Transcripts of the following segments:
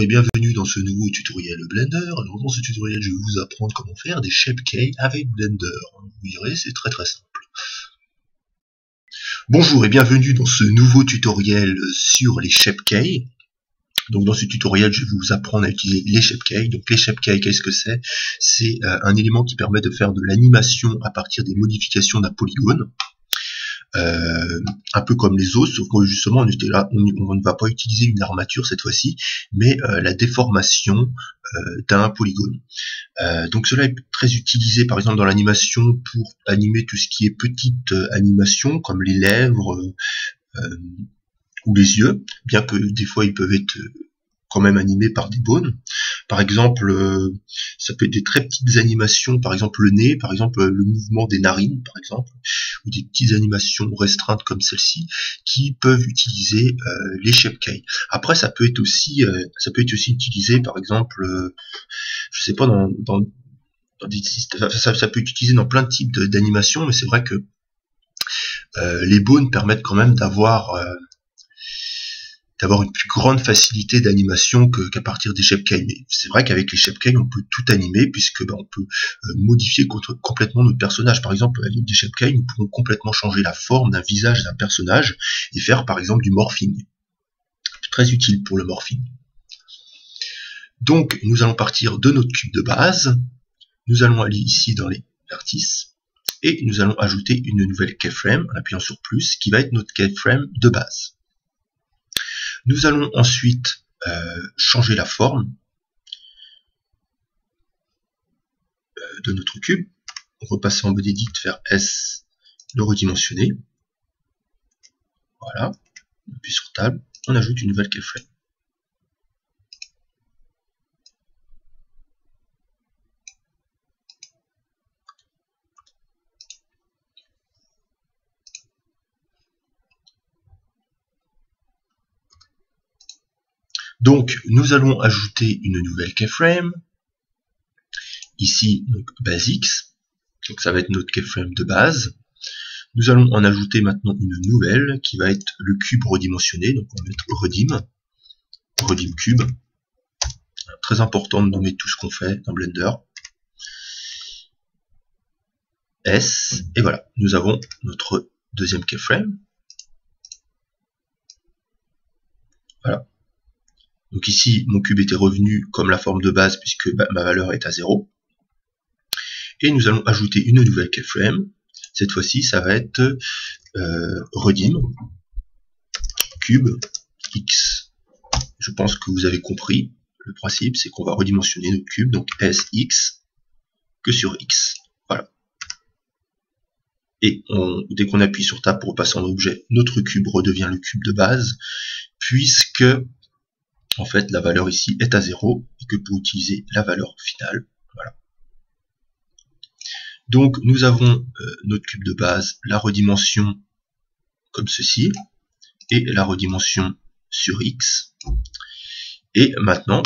Et bienvenue dans ce nouveau tutoriel Blender. Alors dans ce tutoriel, je vais vous apprendre comment faire des shape keys avec Blender. Vous verrez, c'est très simple. Bonjour et bienvenue dans ce nouveau tutoriel sur les shape keys. Donc dans ce tutoriel, je vais vous apprendre à utiliser les shape keys. Donc les shape keys, qu'est-ce que c'est? C'est un élément qui permet de faire de l'animation à partir des modifications d'un polygone. Un peu comme les os, sauf que justement on ne va pas utiliser une armature cette fois-ci, mais la déformation d'un polygone. Donc cela est très utilisé par exemple dans l'animation pour animer tout ce qui est petite animation comme les lèvres ou les yeux, bien que des fois ils peuvent être quand même animés par des bones. Par exemple, ça peut être des très petites animations, par exemple le nez, par exemple le mouvement des narines, par exemple, ou des petites animations restreintes comme celle-ci, qui peuvent utiliser les shape keys. Après, ça peut être aussi utilisé, par exemple, je sais pas, dans des systèmes, ça peut être utilisé dans plein de types d'animations, mais c'est vrai que les bones permettent quand même d'avoir une plus grande facilité d'animation qu'à partir des shape keys. Mais c'est vrai qu'avec les shape keys, on peut tout animer, puisque on peut modifier complètement notre personnage. Par exemple, avec des shape keys, nous pouvons complètement changer la forme d'un visage d'un personnage et faire par exemple du morphing. C'est très utile pour le morphing. Donc, nous allons partir de notre cube de base. Nous allons aller ici dans les vertices et nous allons ajouter une nouvelle keyframe en appuyant sur plus, qui va être notre keyframe de base. Nous allons ensuite changer la forme de notre cube. On repasse en mode edit, faire S, le redimensionner. Voilà. On appuie sur Tab, on ajoute une nouvelle keyframe. Donc, nous allons ajouter une nouvelle keyframe. Ici, donc, base-X. Donc, ça va être notre keyframe de base. Nous allons en ajouter maintenant une nouvelle qui va être le cube redimensionné. Donc, on va mettre redim cube. Très important de nommer tout ce qu'on fait dans Blender. S. Et voilà, nous avons notre deuxième keyframe. Voilà. Donc ici, mon cube était revenu comme la forme de base puisque ma valeur est à 0. Et nous allons ajouter une nouvelle keyframe. Cette fois-ci, ça va être redim cube x. Je pense que vous avez compris le principe, c'est qu'on va redimensionner notre cube, donc sx que sur x. Voilà. Et dès qu'on appuie sur Tab pour repasser en objet, notre cube redevient le cube de base, puisque en fait, la valeur ici est à 0 et que pour utiliser la valeur finale, voilà. Donc, nous avons notre cube de base, la redimension comme ceci, et la redimension sur X. Et maintenant,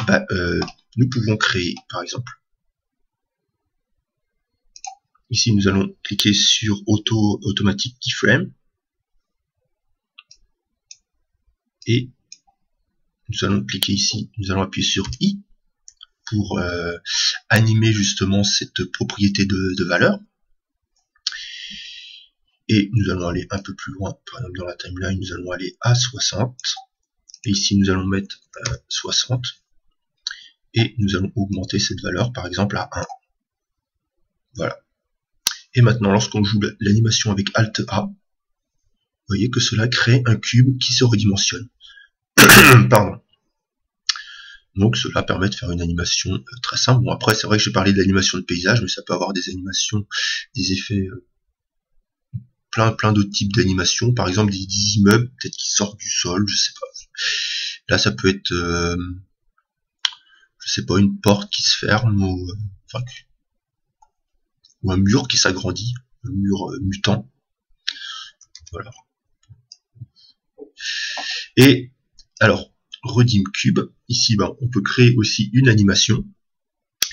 nous pouvons créer, par exemple, ici nous allons cliquer sur Automatic Keyframe, et nous allons cliquer ici, nous allons appuyer sur I pour animer justement cette propriété de valeur. Et nous allons aller un peu plus loin, par exemple dans la timeline, nous allons aller à 60. Et ici nous allons mettre 60. Et nous allons augmenter cette valeur par exemple à 1. Voilà. Et maintenant lorsqu'on joue l'animation avec Alt A, vous voyez que cela crée un cube qui se redimensionne. Pardon. Donc cela permet de faire une animation très simple. Bon après c'est vrai que j'ai parlé de l'animation de paysage, mais ça peut avoir des animations, des effets, plein d'autres types d'animations. Par exemple des immeubles peut-être qui sortent du sol, je sais pas. Là ça peut être, je sais pas, une porte qui se ferme ou un mur qui s'agrandit, un mur mutant. Voilà. Et alors redim cube, ici on peut créer aussi une animation,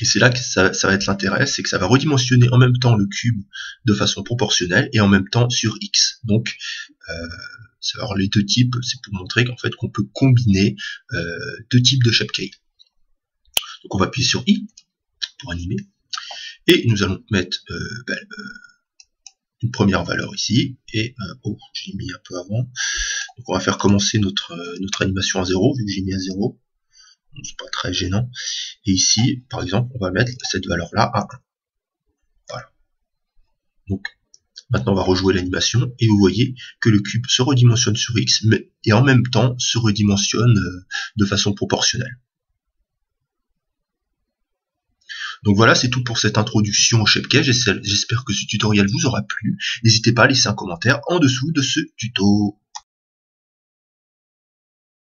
et c'est là que ça va être l'intérêt, c'est que ça va redimensionner en même temps le cube de façon proportionnelle et en même temps sur X. Donc alors les deux types, c'est pour montrer qu'en fait qu'on peut combiner deux types de shape key. Donc on va appuyer sur I pour animer, et nous allons mettre une première valeur ici, et oh, j'ai mis un peu avant, donc on va faire commencer notre animation à 0, vu que j'ai mis à 0, c'est pas très gênant, et ici, par exemple, on va mettre cette valeur-là à 1. Voilà. Donc, maintenant on va rejouer l'animation, et vous voyez que le cube se redimensionne sur X, et en même temps se redimensionne de façon proportionnelle. Donc voilà, c'est tout pour cette introduction au Shapekey. J'espère que ce tutoriel vous aura plu. N'hésitez pas à laisser un commentaire en dessous de ce tuto.